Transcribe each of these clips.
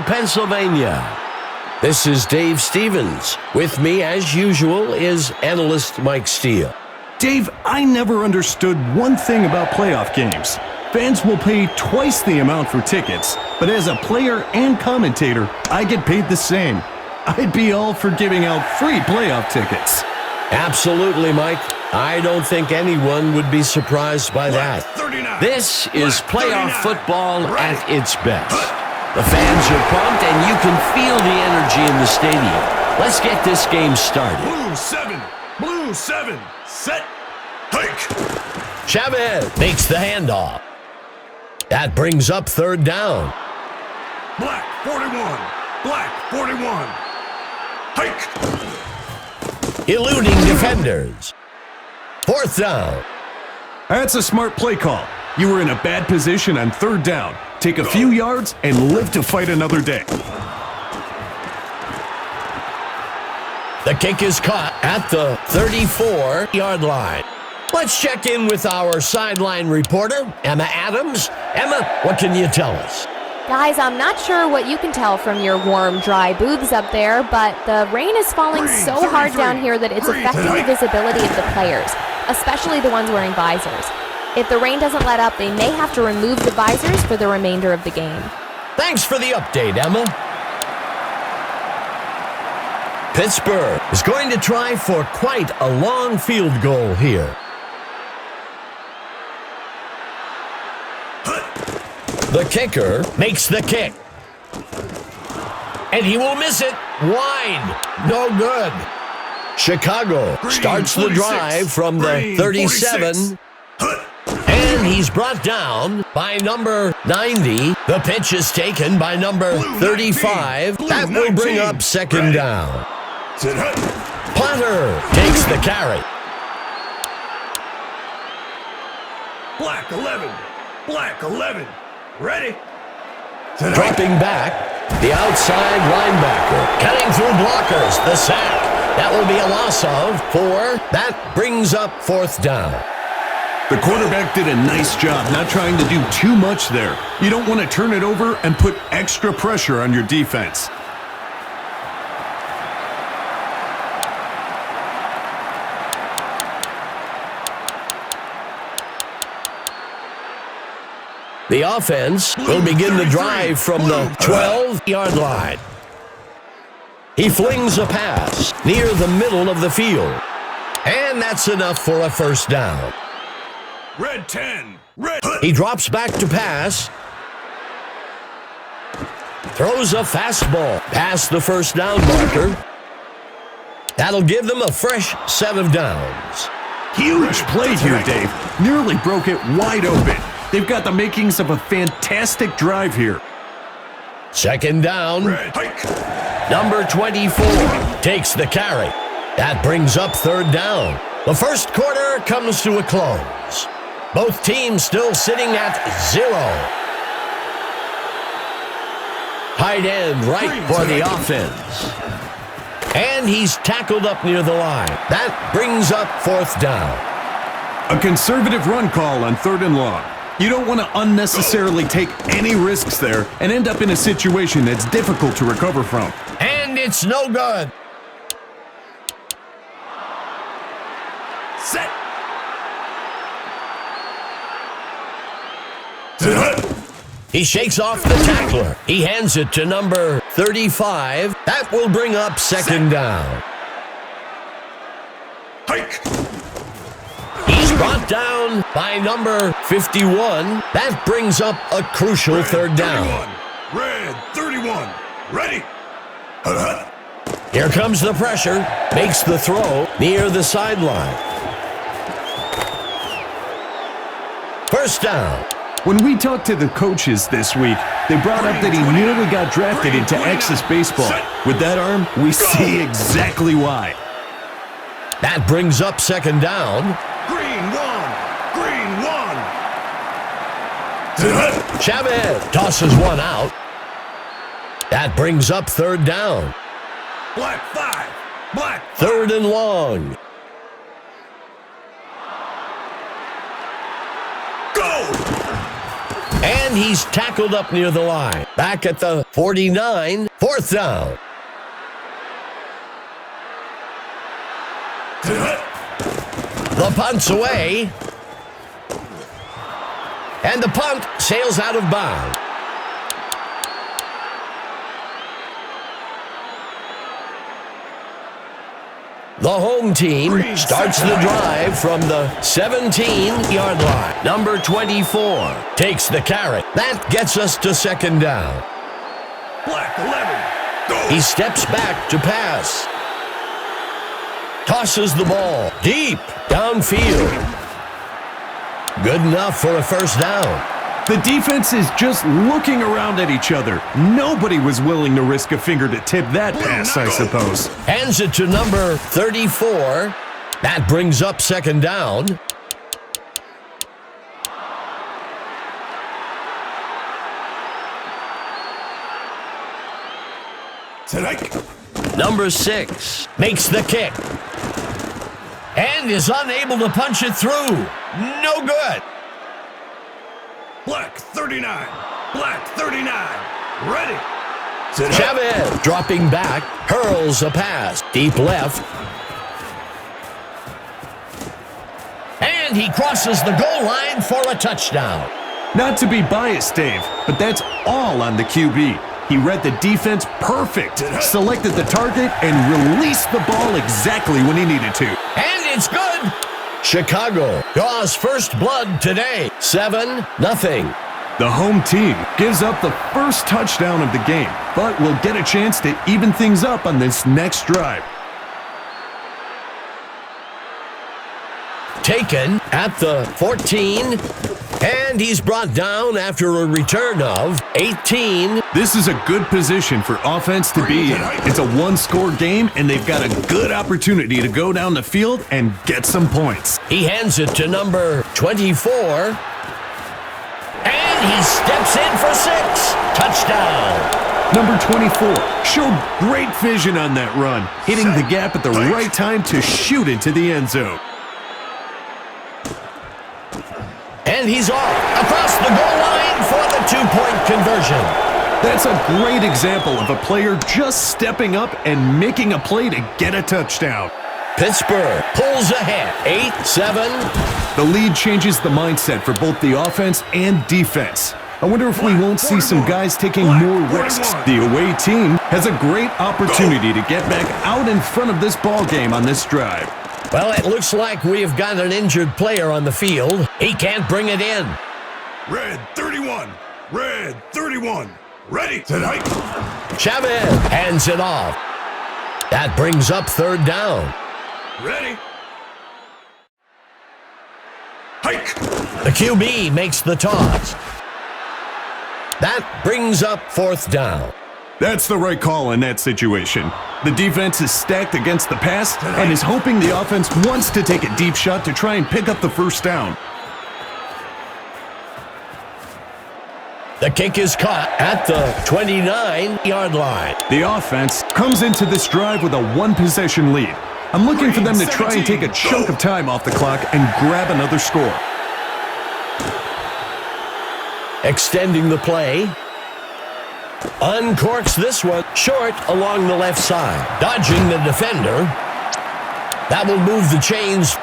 Pennsylvania. This is Dave Stevens. With me, as usual, is analyst Mike Steele. Dave, I never understood one thing about playoff games. Fans will pay twice the amount for tickets, but as a player and commentator, I get paid the same. I'd be all for giving out free playoff tickets. Absolutely, Mike. I don't think anyone would be surprised by that. This is playoff football at its best. The fans are pumped, and you can feel the energy in the stadium. Let's get this game started. Blue 7, set, hike. Chavez makes the handoff. That brings up third down. Black 41, hike. Eluding defenders. Fourth down. That's a smart play call. You were in a bad position on third down. Take a few yards and live to fight another day. The kick is caught at the 34-yard line. Let's check in with our sideline reporter, Emma Adams. Emma, what can you tell us? Guys, I'm not sure what you can tell from your warm, dry booths up there, but the rain is falling so hard down here that it's affecting the visibility of the players, especially the ones wearing visors. If the rain doesn't let up, they may have to remove the visors for the remainder of the game. Thanks for the update, Emma. Pittsburgh is going to try for quite a long field goal here. The kicker makes the kick. And he will miss it wide. No good. Chicago starts the drive from the 37. And he's brought down by number 90. The pitch is taken by number 35. That will bring up second down. Potter takes the carry. Black 11, ready. Dropping back, the outside linebacker. Cutting through blockers, the sack. That will be a loss of 4. That brings up fourth down. The quarterback did a nice job not trying to do too much there. You don't want to turn it over and put extra pressure on your defense. The offense will begin the drive from the 12-yard line. He flings a pass near the middle of the field. And that's enough for a first down. Red 10. He drops back to pass. Throws a fastball past the first down marker. That'll give them a fresh set of downs. Huge play here, Dave. Nearly broke it wide open. They've got the makings of a fantastic drive here. Second down. Number 24 takes the carry. That brings up third down. The first quarter comes to a close. Both teams still sitting at 0. Tight end right for the offense. And he's tackled up near the line. That brings up fourth down. A conservative run call on third and long. You don't want to unnecessarily take any risks there and end up in a situation that's difficult to recover from. And it's no good. Set. He shakes off the tackler. He hands it to number 35. That will bring up second down. Hike. He's brought down by number 51. That brings up a crucial third down. Red 31. Ready. Here comes the pressure. Makes the throw near the sideline. First down. When we talked to the coaches this week, they brought up that he nearly got drafted into Texas baseball. With that arm, we see exactly why. That brings up second down. Green 1. Chavez tosses one out. That brings up third down. Black 5. Third and long. Go! And And he's tackled up near the line. Back at the 49, fourth down. The punt's away. And the punt sails out of bounds. The home team starts the drive from the 17-yard line. Number 24 takes the carry. That gets us to second down. Black 11. Go. He steps back to pass. Tosses the ball deep downfield. Good enough for a first down. The defense is just looking around at each other. Nobody was willing to risk a finger to tip that pass, I suppose. Hands it to number 34. That brings up second down. Tonight. Number 6 makes the kick. And is unable to punch it through. No good. Black 39. Black 39. Ready. Chavez dropping back, hurls a pass. Deep left. And he crosses the goal line for a touchdown. Not to be biased, Dave, but that's all on the QB. He read the defense perfect, selected the target, and released the ball exactly when he needed to. And it's good. Chicago draws first blood today, 7-0. The home team gives up the first touchdown of the game, but will get a chance to even things up on this next drive. Taken at the 14, and he's brought down after a return of 18. This is a good position for offense to be in. It's a one-score game, and they've got a good opportunity to go down the field and get some points. He hands it to number 24, and he steps in for 6. Touchdown. Number 24 showed great vision on that run, hitting the gap at the right time to shoot into the end zone. And he's off across the goal line for the 2-point conversion. That's a great example of a player just stepping up and making a play to get a touchdown. Pittsburgh pulls ahead, 8-7. The lead changes the mindset for both the offense and defense. I wonder if we won't see some guys taking more risks. The away team has a great opportunity to get back out in front of this ball game on this drive. Well, it looks like we've got an injured player on the field. He can't bring it in. Red 31. Red 31. Ready. Tonight. Chavez hands it off. That brings up third down. Ready. Hike. The QB makes the toss. That brings up fourth down. That's the right call in that situation. The defense is stacked against the pass and is hoping the offense wants to take a deep shot to try and pick up the first down. The kick is caught at the 29-yard line. The offense comes into this drive with a one-possession lead. I'm looking for them to try and take a chunk of time off the clock and grab another score. Extending the play. Uncorks this one short along the left side. Dodging the defender. That will move the chains.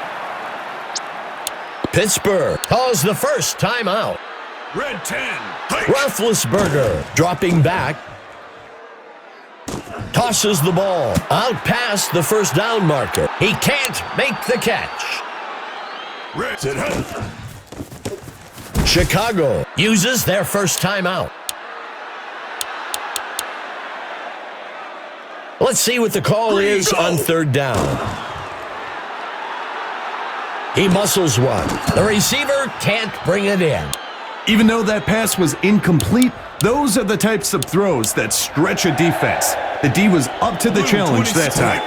Pittsburgh calls the first timeout. Red 10. Roethlisberger dropping back. Tosses the ball out past the first down marker. He can't make the catch. Red. Chicago uses their first timeout. Let's see what the call is on third down. He muscles one. The receiver can't bring it in. Even though that pass was incomplete, those are the types of throws that stretch a defense. The D was up to the challenge that time.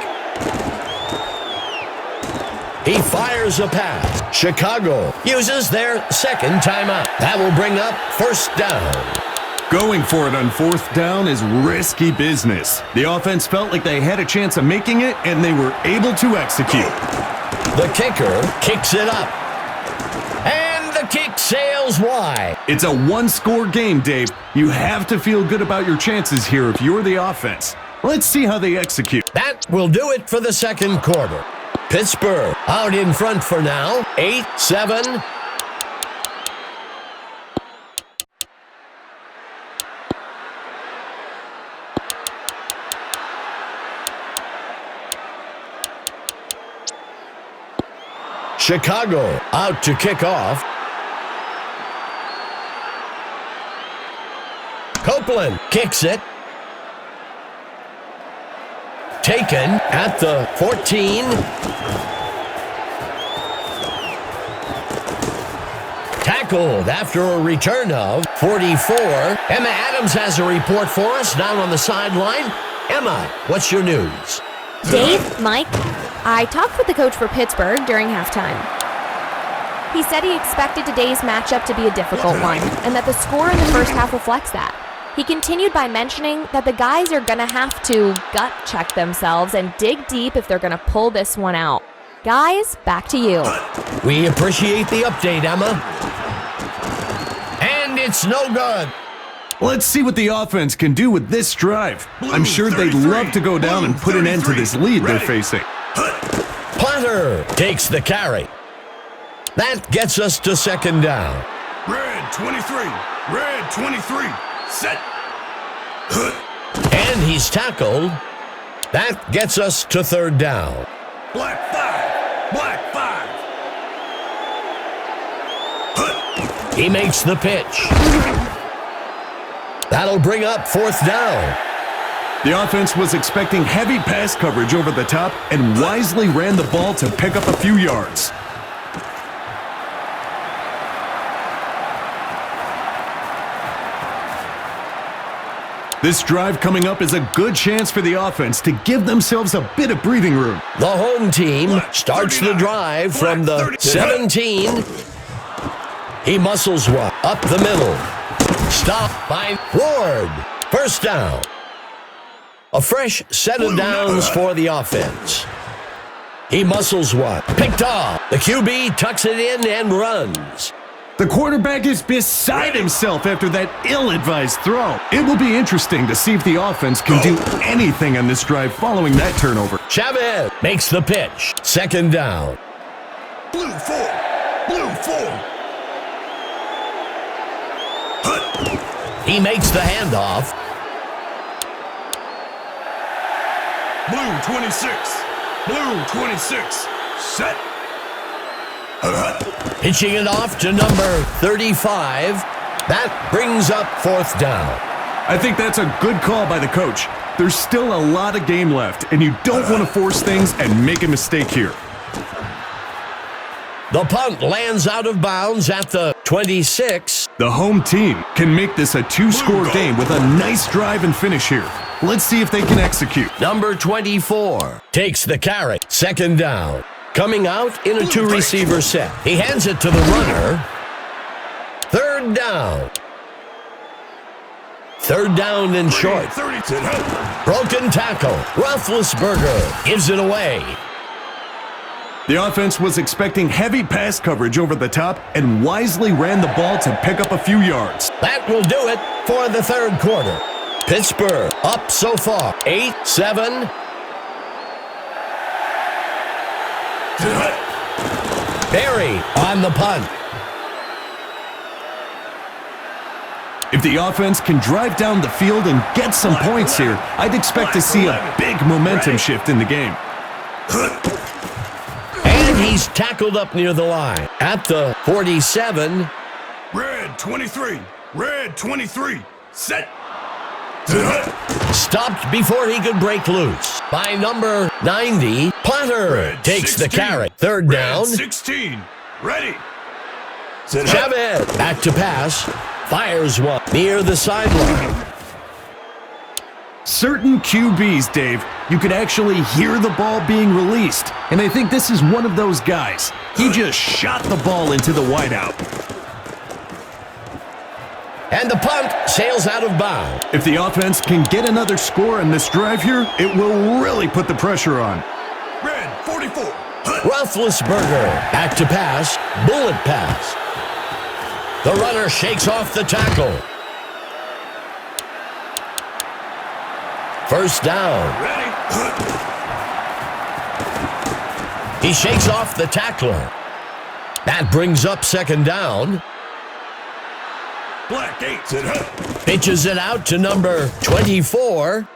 He fires a pass. Chicago uses their second timeout. That will bring up first down. Going for it on fourth down is risky business. The offense felt like they had a chance of making it, and they were able to execute. The kicker kicks it up. And the The kick sails wide. It's a one-score game, Dave. You have to feel good about your chances here if you're the offense. Let's see how they execute. That will do it for the second quarter. Pittsburgh out in front for now, 8-7. Chicago out to kick off. Copeland kicks it. Taken at the 14. Tackled after a return of 44. Emma Adams has a report for us down on the sideline. Emma, what's your news? Dave, Mike, I talked with the coach for Pittsburgh during halftime. He said he expected today's matchup to be a difficult one, and that the score in the first half reflects that. He continued by mentioning that the guys are going to have to gut check themselves and dig deep if they're going to pull this one out. Guys, back to you. We appreciate the update, Emma. And it's no good. Let's see what the offense can do with this drive. I'm sure they'd love to go down and put an end to this lead they're facing. Potter takes the carry. That gets us to second down. Red 23. Red 23. Set. And he's tackled. That gets us to third down. Black 5. Black 5. He makes the pitch. That'll bring up fourth down. The offense was expecting heavy pass coverage over the top and wisely ran the ball to pick up a few yards. This drive coming up is a good chance for the offense to give themselves a bit of breathing room. The home team starts the drive from the 17. He muscles one up the middle. Stopped by Ward. First down. A fresh set of downs for the offense. He muscles one. Picked off. The QB tucks it in and runs. The quarterback is beside himself after that ill-advised throw. It will be interesting to see if the offense can do anything on this drive following that turnover. Chavez makes the pitch. Second down. Blue 4. Blue 4. He makes the handoff. Blue 26. Blue 26. Set. Pitching it off to number 35. That brings up fourth down. I think that's a good call by the coach. There's still a lot of game left, and you don't want to force things and make a mistake here. The punt lands out of bounds at the 26. The home team can make this a two-score game with a nice drive and finish here. Let's see if they can execute. Number 24 takes the carry. Second down. Coming out in a two-receiver set. He hands it to the runner. Third down. Third down and short. Broken tackle. Roethlisberger gives it away. The offense was expecting heavy pass coverage over the top and wisely ran the ball to pick up a few yards. That will do it for the third quarter. Pittsburgh up so far, 8-7. Berry on the punt. If the offense can drive down the field and get some points here, I'd expect to see a big momentum shift in the game. And he's tackled up near the line at the 47. Red 23. Red 23. Set. Stopped before he could break loose by number 90. Potter takes 16. The carry. Third down. 16. Ready. Chavez back to pass. Fires one near the sideline. Certain QBs, Dave, you could actually hear the ball being released. And I think this is one of those guys. He just shot the ball into the wideout. And the punt sails out of bounds. If the offense can get another score in this drive here, it will really put the pressure on. Red 44. Roethlisberger back to pass. Bullet pass. The runner shakes off the tackle. First down. Ready. He shakes off the tackler. That brings up second down. Black 8. Sit up. Pitches it out to number 24.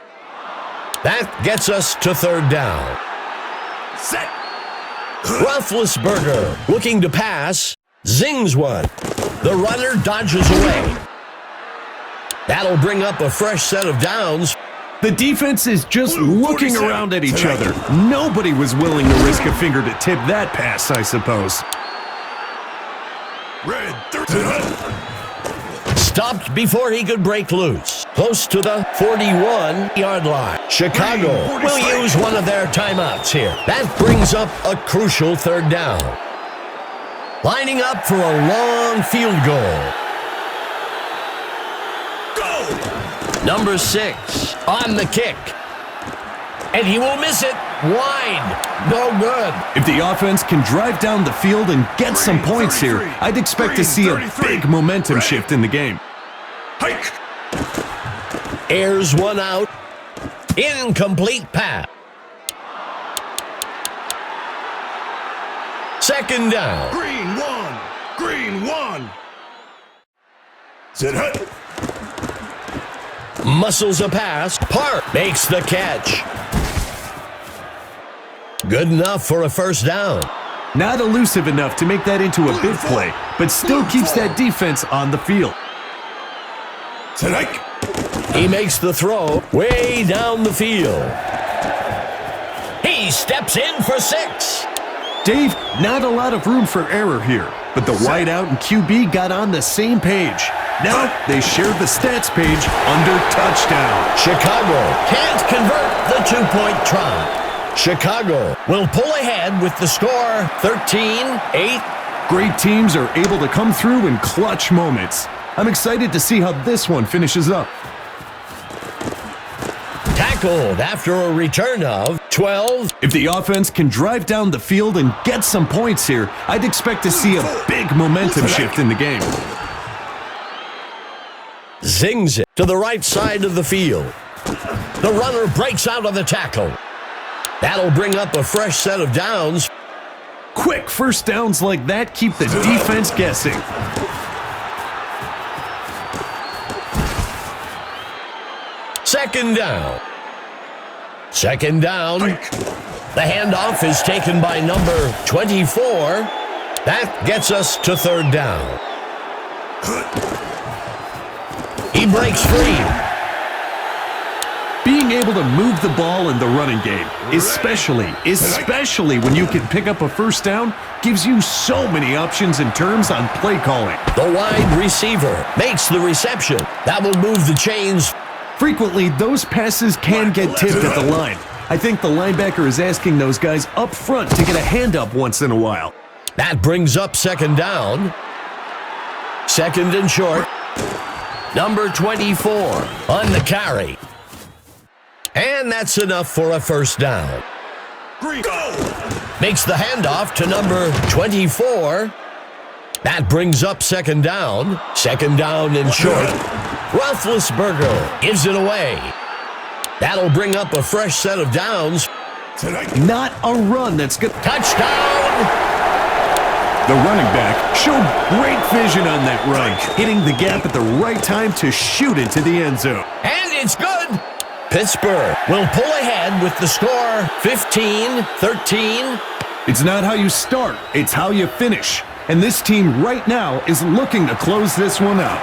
That gets us to third down. Set. Roethlisberger looking to pass. Zings one. The runner dodges away. That'll bring up a fresh set of downs. The defense is just looking around at each other. Nobody was willing to risk a finger to tip that pass, I suppose. Red 13. Stopped before he could break loose. Close to the 41-yard line. Chicago will use one of their timeouts here. That brings up a crucial third down. Lining up for a long field goal. Number 6 on the kick. And he will miss it. Wide. No good. If the offense can drive down the field and get some points here, I'd expect to see a big momentum shift in the game. Hike. Airs one out. Incomplete pass. Second down. Green 1. Green 1. Sit hut. Muscles a pass. Park makes the catch. Good enough for a first down. Not elusive enough to make that into a big play, but still keeps that defense on the field. Tonight. He makes the throw way down the field. He steps in for 6. Dave, not a lot of room for error here, but the wideout and QB got on the same page. Now they share the stats page under touchdown. Chicago can't convert the two-point try. Chicago will pull ahead with the score 13-8. Great teams are able to come through in clutch moments. I'm excited to see how this one finishes up. Tackled after a return of 12. If the offense can drive down the field and get some points here, I'd expect to see a big momentum shift in the game. Zings it to the right side of the field. The runner breaks out of the tackle. That'll bring up a fresh set of downs. Quick first downs like that keep the defense guessing. Second down. Second down. The handoff is taken by number 24. That gets us to third down. He breaks free. Being able to move the ball in the running game, especially when you can pick up a first down, gives you so many options in terms on play calling. The wide receiver makes the reception. That will move the chains. Frequently, those passes can get tipped at the line. I think the linebacker is asking those guys up front to get a hand up once in a while. That brings up second down. Second and short. Number 24 on the carry. And that's enough for a first down. Go! Makes the handoff to number 24. That brings up second down. Second down and short. Roethlisberger gives it away. That'll bring up a fresh set of downs. Not a run that's good. Touchdown! The running back showed great vision on that run, hitting the gap at the right time to shoot into the end zone. And it's good! Pittsburgh will pull ahead with the score 15-13. It's not how you start, it's how you finish. And this team right now is looking to close this one out.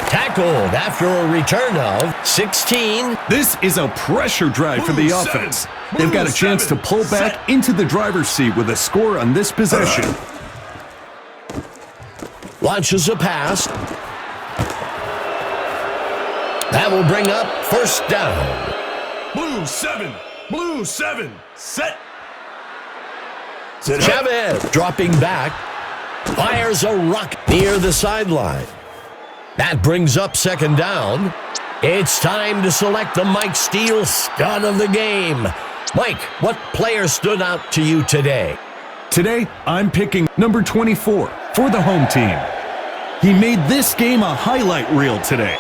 Tackled after a return of 16. This is a pressure drive for the offense. They've got a chance to pull back into the driver's seat with a score on this possession. Launches a pass. That will bring up first down. Blue 7. Blue 7. Set. Chavez dropping back. Fires a rock near the sideline. That brings up second down. It's time to select the Mike Steele stud of the game. Mike, what player stood out to you today? Today, I'm picking number 24 for the home team. He made this game a highlight reel today.